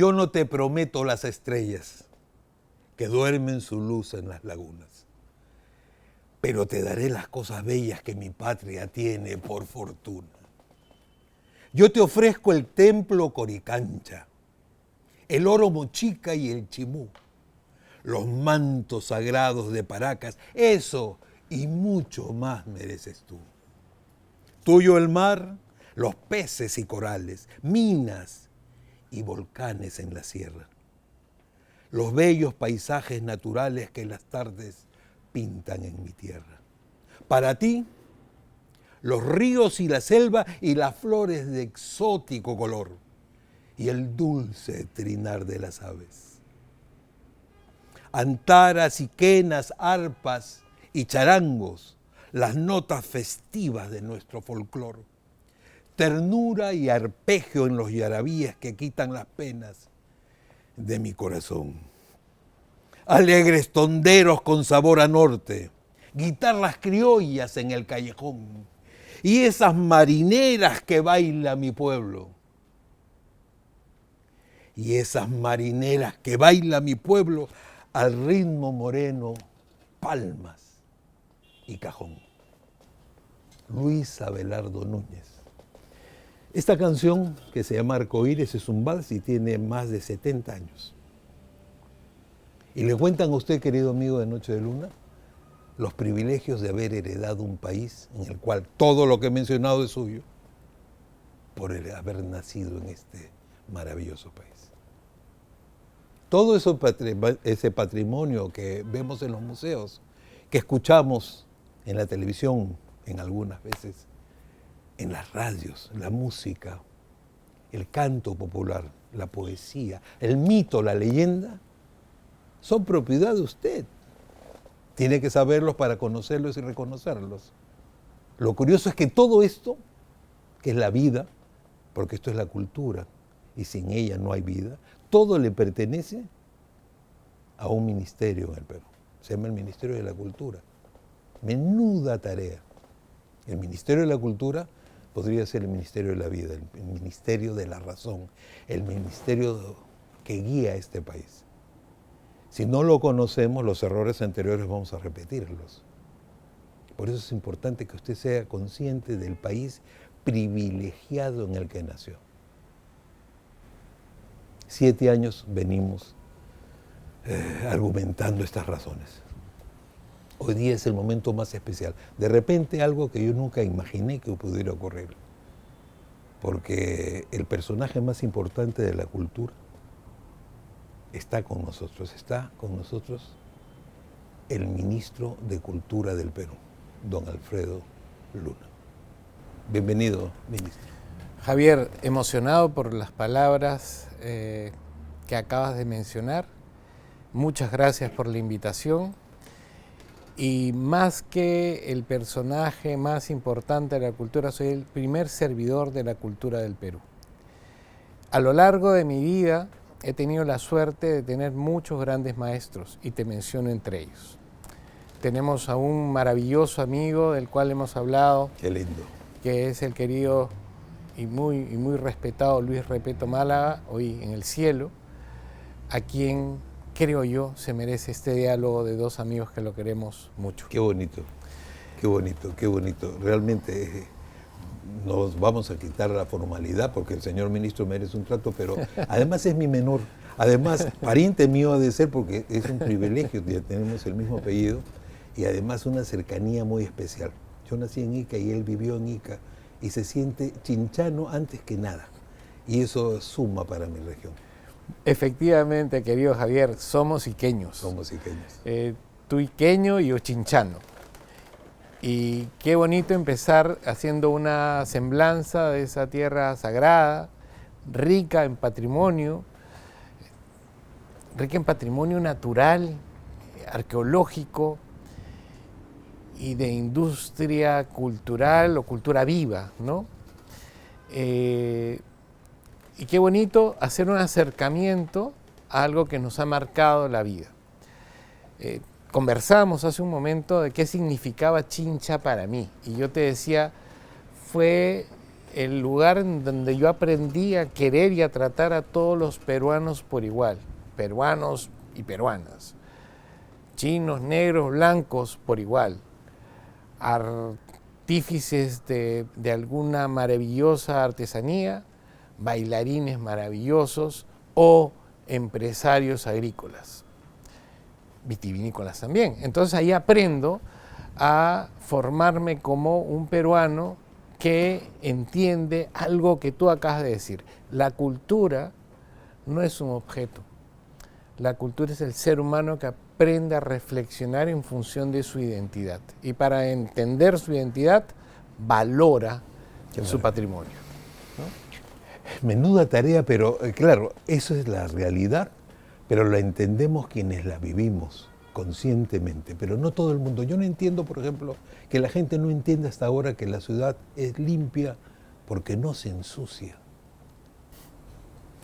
Yo no te prometo las estrellas que duermen su luz en las lagunas, pero te daré las cosas bellas que mi patria tiene por fortuna. Yo te ofrezco el templo Coricancha, el oro Mochica y el Chimú, los mantos sagrados de Paracas, eso y mucho más mereces tú. Tuyo el mar, los peces y corales, minas y volcanes en la sierra, los bellos paisajes naturales que las tardes pintan en mi tierra. Para ti, los ríos y la selva y las flores de exótico color y el dulce trinar de las aves. Antaras y quenas, arpas y charangos, las notas festivas de nuestro folclor. Ternura y arpegio en los yarabíes que quitan las penas de mi corazón. Alegres tonderos con sabor a norte, guitarras criollas en el callejón y esas marineras que baila mi pueblo. Y esas marineras que baila mi pueblo al ritmo moreno, palmas y cajón. Luis Abelardo Núñez. Esta canción, que se llama Arcoíris, es un vals y tiene más de 70 años. Y le cuentan a usted, querido amigo de Noche de Luna, los privilegios de haber heredado un país en el cual todo lo que he mencionado es suyo, por haber nacido en este maravilloso país. Todo eso, ese patrimonio que vemos en los museos, que escuchamos en la televisión, en algunas veces, en las radios, la música, el canto popular, la poesía, el mito, la leyenda, son propiedad de usted. Tiene que saberlos para conocerlos y reconocerlos. Lo curioso es que todo esto, que es la vida, porque esto es la cultura, y sin ella no hay vida, todo le pertenece a un ministerio en el Perú. Se llama el Ministerio de la Cultura. Menuda tarea. El Ministerio de la Cultura podría ser el Ministerio de la Vida, el Ministerio de la Razón, el ministerio que guía a este país. Si no lo conocemos, los errores anteriores vamos a repetirlos. Por eso es importante que usted sea consciente del país privilegiado en el que nació. 7 años venimos argumentando estas razones. Hoy día es el momento más especial. De repente algo que yo nunca imaginé que pudiera ocurrir. Porque el personaje más importante de la cultura está con nosotros el ministro de Cultura del Perú, don Alfredo Luna. Bienvenido, ministro. Javier, emocionado por las palabras que acabas de mencionar. Muchas gracias por la invitación. Y más que el personaje más importante de la cultura, soy el primer servidor de la cultura del Perú. A lo largo de mi vida he tenido la suerte de tener muchos grandes maestros y te menciono entre ellos. Tenemos a un maravilloso amigo del cual hemos hablado. Qué lindo. Que es el querido y muy respetado Luis Repeto Málaga, hoy en el cielo, a quien creo yo se merece este diálogo de dos amigos que lo queremos mucho. Qué bonito, qué bonito, qué bonito. Realmente nos vamos a quitar la formalidad porque el señor ministro merece un trato, pero además es mi menor. Además, pariente mío ha de ser porque es un privilegio, ya tenemos el mismo apellido y además una cercanía muy especial. Yo nací en Ica y él vivió en Ica y se siente chinchano antes que nada. Y eso suma para mi región. Efectivamente, querido Javier, somos iqueños. Somos iqueños. Tú iqueño y yo chinchano. Y qué bonito empezar haciendo una semblanza de esa tierra sagrada, rica en patrimonio natural, arqueológico y de industria cultural o cultura viva, ¿no? Y qué bonito hacer un acercamiento a algo que nos ha marcado la vida. Conversamos hace un momento de qué significaba Chincha para mí. Y yo te decía, fue el lugar en donde yo aprendí a querer y a tratar a todos los peruanos por igual, peruanos y peruanas, chinos, negros, blancos por igual, artífices de alguna maravillosa artesanía, bailarines maravillosos o empresarios agrícolas, vitivinícolas también. Entonces ahí aprendo a formarme como un peruano que entiende algo que tú acabas de decir. La cultura no es un objeto. La cultura es el ser humano que aprende a reflexionar en función de su identidad. Y para entender su identidad, valora su patrimonio, ¿no? Menuda tarea, pero claro, eso es la realidad, pero la entendemos quienes la vivimos conscientemente, pero no todo el mundo. Yo no entiendo, por ejemplo, que la gente no entienda hasta ahora que la ciudad es limpia porque no se ensucia.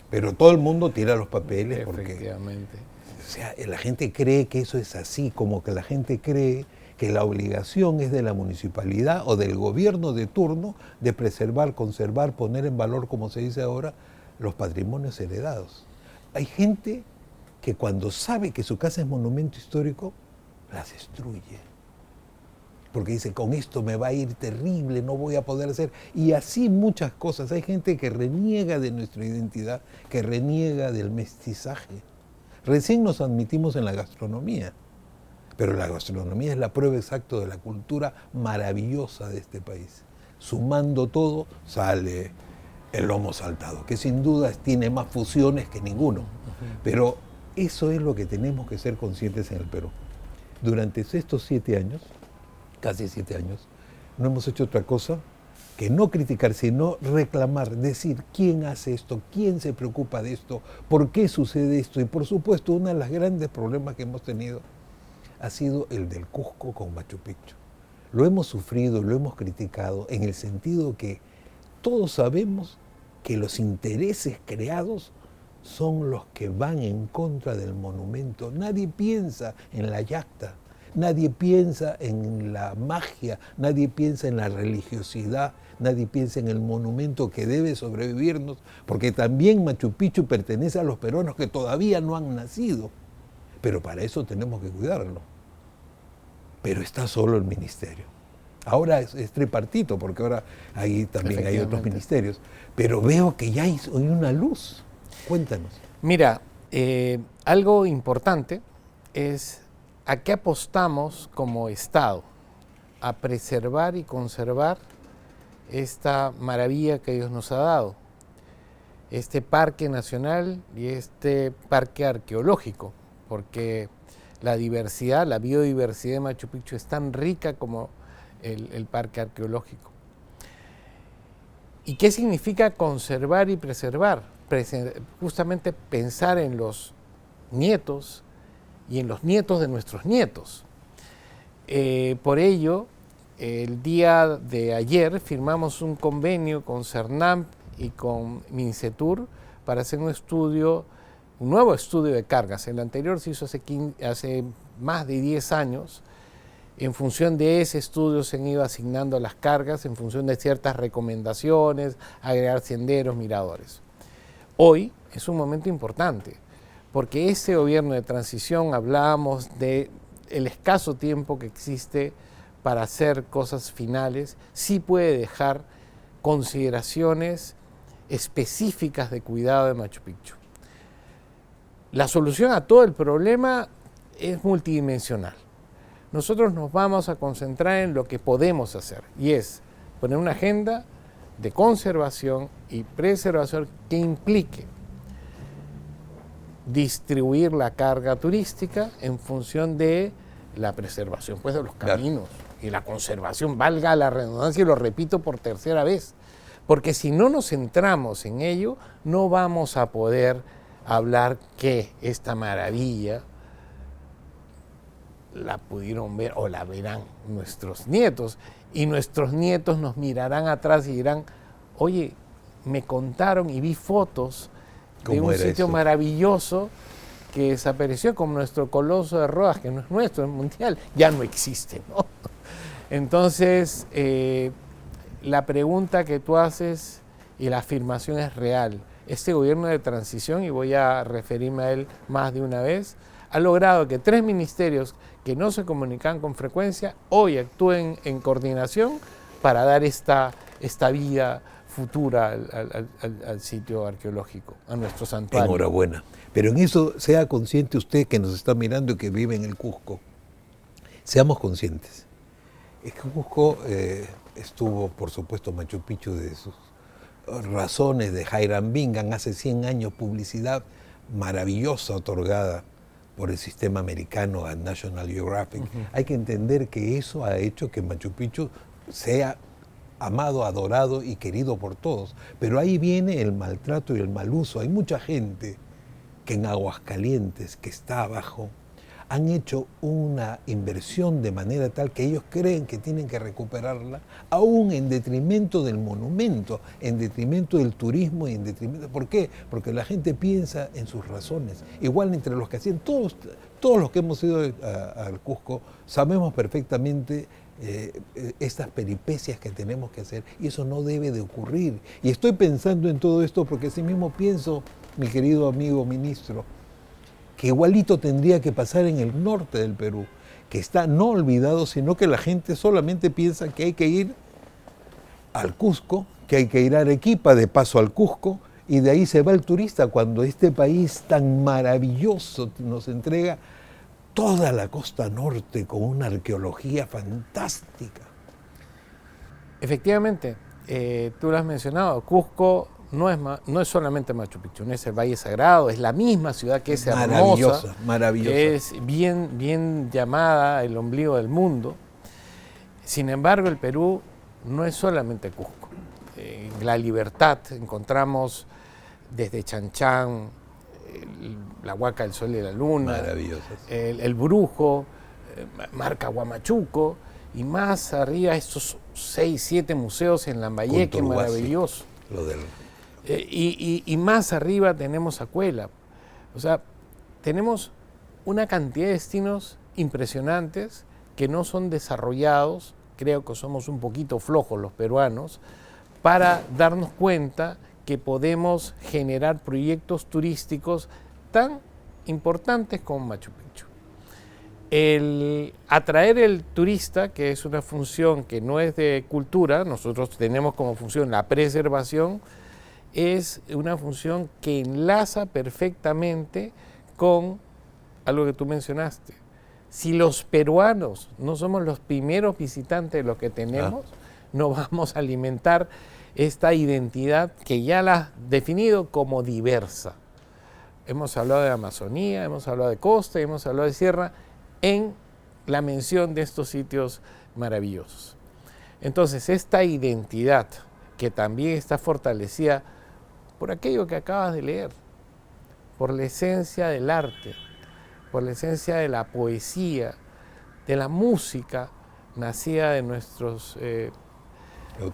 Pero todo el mundo tira los papeles porque... Efectivamente. O sea, la gente cree que eso es así, como que la gente cree que la obligación es de la municipalidad o del gobierno de turno de preservar, conservar, poner en valor, como se dice ahora, los patrimonios heredados. Hay gente que cuando sabe que su casa es monumento histórico, las destruye. Porque dice, con esto me va a ir terrible, no voy a poder hacer. Y así muchas cosas. Hay gente que reniega de nuestra identidad, que reniega del mestizaje. Recién nos admitimos en la gastronomía, pero la gastronomía es la prueba exacta de la cultura maravillosa de este país. Sumando todo, sale el lomo saltado, que sin duda tiene más fusiones que ninguno. Pero eso es lo que tenemos que ser conscientes en el Perú. Durante estos 7 años, casi 7 años, no hemos hecho otra cosa que no criticar, sino reclamar, decir quién hace esto, quién se preocupa de esto, por qué sucede esto. Y por supuesto, uno de los grandes problemas que hemos tenido ha sido el del Cusco con Machu Picchu. Lo hemos sufrido, lo hemos criticado, en el sentido que todos sabemos que los intereses creados son los que van en contra del monumento. Nadie piensa en la yacta, nadie piensa en la magia, nadie piensa en la religiosidad, nadie piensa en el monumento que debe sobrevivirnos, porque también Machu Picchu pertenece a los peruanos que todavía no han nacido, pero para eso tenemos que cuidarlo. Pero está solo el ministerio. Ahora es tripartito, porque ahora ahí también hay otros ministerios, pero veo que ya hay una luz. Cuéntanos. Mira, algo importante es a qué apostamos como Estado, a preservar y conservar esta maravilla que Dios nos ha dado, este parque nacional y este parque arqueológico, porque la diversidad, la biodiversidad de Machu Picchu es tan rica como el parque arqueológico. ¿Y qué significa conservar y preservar? Justamente pensar en los nietos y en los nietos de nuestros nietos. Por ello, el día de ayer firmamos un convenio con CERNAMP y con MINCETUR para hacer un nuevo estudio de cargas. El anterior se hizo hace más de 10 años. En función de ese estudio se han ido asignando las cargas en función de ciertas recomendaciones, agregar senderos, miradores. Hoy es un momento importante, porque este gobierno de transición, hablábamos del escaso tiempo que existe para hacer cosas finales, sí puede dejar consideraciones específicas de cuidado de Machu Picchu. La solución a todo el problema es multidimensional. Nosotros nos vamos a concentrar en lo que podemos hacer, y es poner una agenda de conservación y preservación que implique distribuir la carga turística en función de la preservación pues, de los caminos y la conservación, valga la redundancia, y lo repito por tercera vez, porque si no nos centramos en ello, no vamos a poder hablar que esta maravilla la pudieron ver o la verán nuestros nietos, y nuestros nietos nos mirarán atrás y dirán, oye, me contaron y vi fotos de un sitio maravilloso que desapareció, como nuestro Coloso de Rodas, que no es nuestro, es mundial, ya no existe, ¿no? Entonces, la pregunta que tú haces y la afirmación es real. Este gobierno de transición, y voy a referirme a él más de una vez, ha logrado que 3 ministerios que no se comunican con frecuencia hoy actúen en coordinación para dar esta vida futura al sitio arqueológico, a nuestro santuario. Enhorabuena. Pero en eso sea consciente usted que nos está mirando y que vive en el Cusco. Seamos conscientes. Es que Cusco estuvo, por supuesto, Machu Picchu de sus razones de Hiram Bingham, hace 100 años, publicidad maravillosa otorgada por el sistema americano a National Geographic. Hay que entender que eso ha hecho que Machu Picchu sea amado, adorado y querido por todos. Pero ahí viene el maltrato y el mal uso. Hay mucha gente que en Aguascalientes, que está abajo, han hecho una inversión de manera tal que ellos creen que tienen que recuperarla, aún en detrimento del monumento, en detrimento del turismo y en detrimento... ¿Por qué? Porque la gente piensa en sus razones. Igual entre los que hacían, todos los que hemos ido al Cusco, sabemos perfectamente estas peripecias que tenemos que hacer, y eso no debe de ocurrir. Y estoy pensando en todo esto porque así mismo pienso, mi querido amigo ministro, que igualito tendría que pasar en el norte del Perú, que está no olvidado, sino que la gente solamente piensa que hay que ir al Cusco, que hay que ir a Arequipa, de paso al Cusco, y de ahí se va el turista, cuando este país tan maravilloso nos entrega toda la costa norte con una arqueología fantástica. Efectivamente, tú lo has mencionado, Cusco no es solamente Machu Picchu, no es el Valle Sagrado, es la misma ciudad que es hermosa, maravillosa. que es bien llamada el ombligo del mundo. Sin embargo, el Perú no es solamente Cusco. En La Libertad encontramos desde Chanchán, la Huaca del Sol y la Luna, el Brujo, Marca Huamachuco, y más arriba estos 6, 7 museos en Lambayeque, maravilloso. Y más arriba tenemos Acuela. O sea, tenemos una cantidad de destinos impresionantes que no son desarrollados. Creo que somos un poquito flojos los peruanos para darnos cuenta que podemos generar proyectos turísticos tan importantes como Machu Picchu. El atraer el turista, que es una función que no es de cultura, nosotros tenemos como función la preservación, es una función que enlaza perfectamente con algo que tú mencionaste. Si los peruanos no somos los primeros visitantes de lo que tenemos, no vamos a alimentar esta identidad que ya la has definido como diversa. Hemos hablado de Amazonía, hemos hablado de costa, hemos hablado de sierra, en la mención de estos sitios maravillosos. Entonces, esta identidad que también está fortalecida por aquello que acabas de leer, por la esencia del arte, por la esencia de la poesía, de la música nacida de nuestros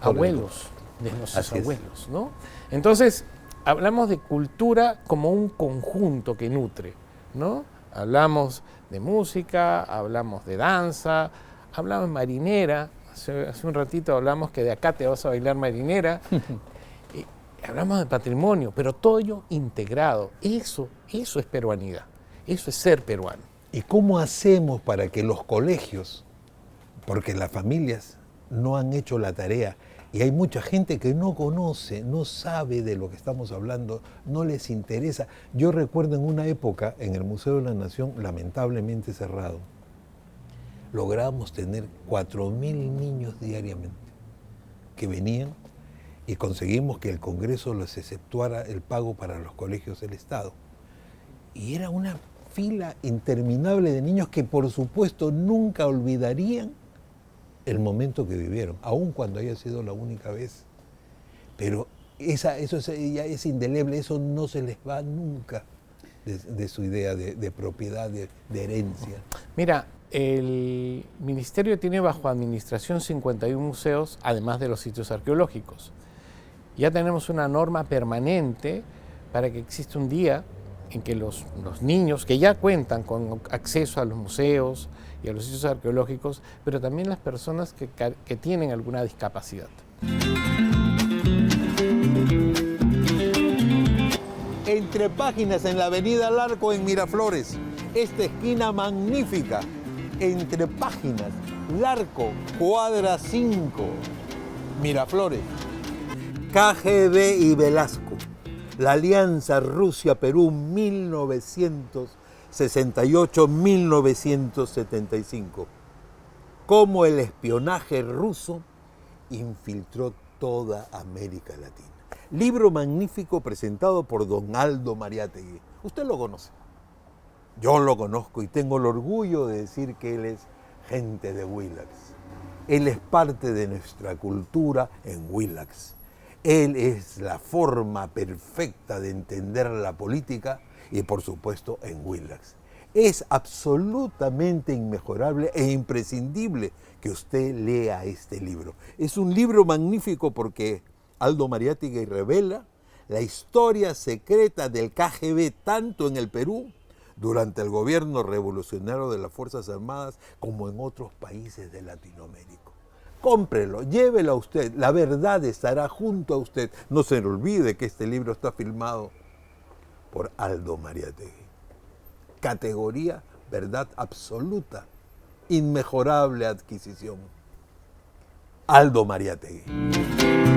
abuelos, ¿no? Entonces, hablamos de cultura como un conjunto que nutre, ¿no? Hablamos de música, hablamos de danza, hablamos de marinera, hace un ratito hablamos que de acá te vas a bailar marinera, hablamos de patrimonio, pero todo ello integrado. Eso es peruanidad, eso es ser peruano. ¿Y cómo hacemos para que los colegios, porque las familias no han hecho la tarea, y hay mucha gente que no conoce, no sabe de lo que estamos hablando, no les interesa? Yo recuerdo en una época, en el Museo de la Nación, lamentablemente cerrado, logramos tener 4.000 niños diariamente que venían, y conseguimos que el Congreso les exceptuara el pago para los colegios del Estado. Y era una fila interminable de niños que, por supuesto, nunca olvidarían el momento que vivieron, aun cuando haya sido la única vez. Pero eso ya es indeleble, eso no se les va nunca de su idea de propiedad, de herencia. Mira, el Ministerio tiene bajo administración 51 museos, además de los sitios arqueológicos. Ya tenemos una norma permanente para que exista un día en que los niños que ya cuentan con acceso a los museos y a los sitios arqueológicos, pero también las personas que tienen alguna discapacidad. Entre páginas en la avenida Larco en Miraflores. Esta esquina magnífica. Entre páginas, Larco, cuadra 5, Miraflores. KGB y Velasco. La Alianza Rusia-Perú 1968-1975. Cómo el espionaje ruso infiltró toda América Latina. Libro magnífico presentado por don Aldo Mariátegui. Usted lo conoce. Yo lo conozco y tengo el orgullo de decir que él es gente de Willax. Él es parte de nuestra cultura en Willax. Él es la forma perfecta de entender la política y, por supuesto, en Willax. Es absolutamente inmejorable e imprescindible que usted lea este libro. Es un libro magnífico porque Aldo Mariátegui revela la historia secreta del KGB tanto en el Perú durante el gobierno revolucionario de las Fuerzas Armadas como en otros países de Latinoamérica. Cómprelo, llévelo a usted, la verdad estará junto a usted. No se le olvide que este libro está firmado por Aldo Mariátegui. Categoría verdad absoluta, inmejorable adquisición. Aldo Mariátegui.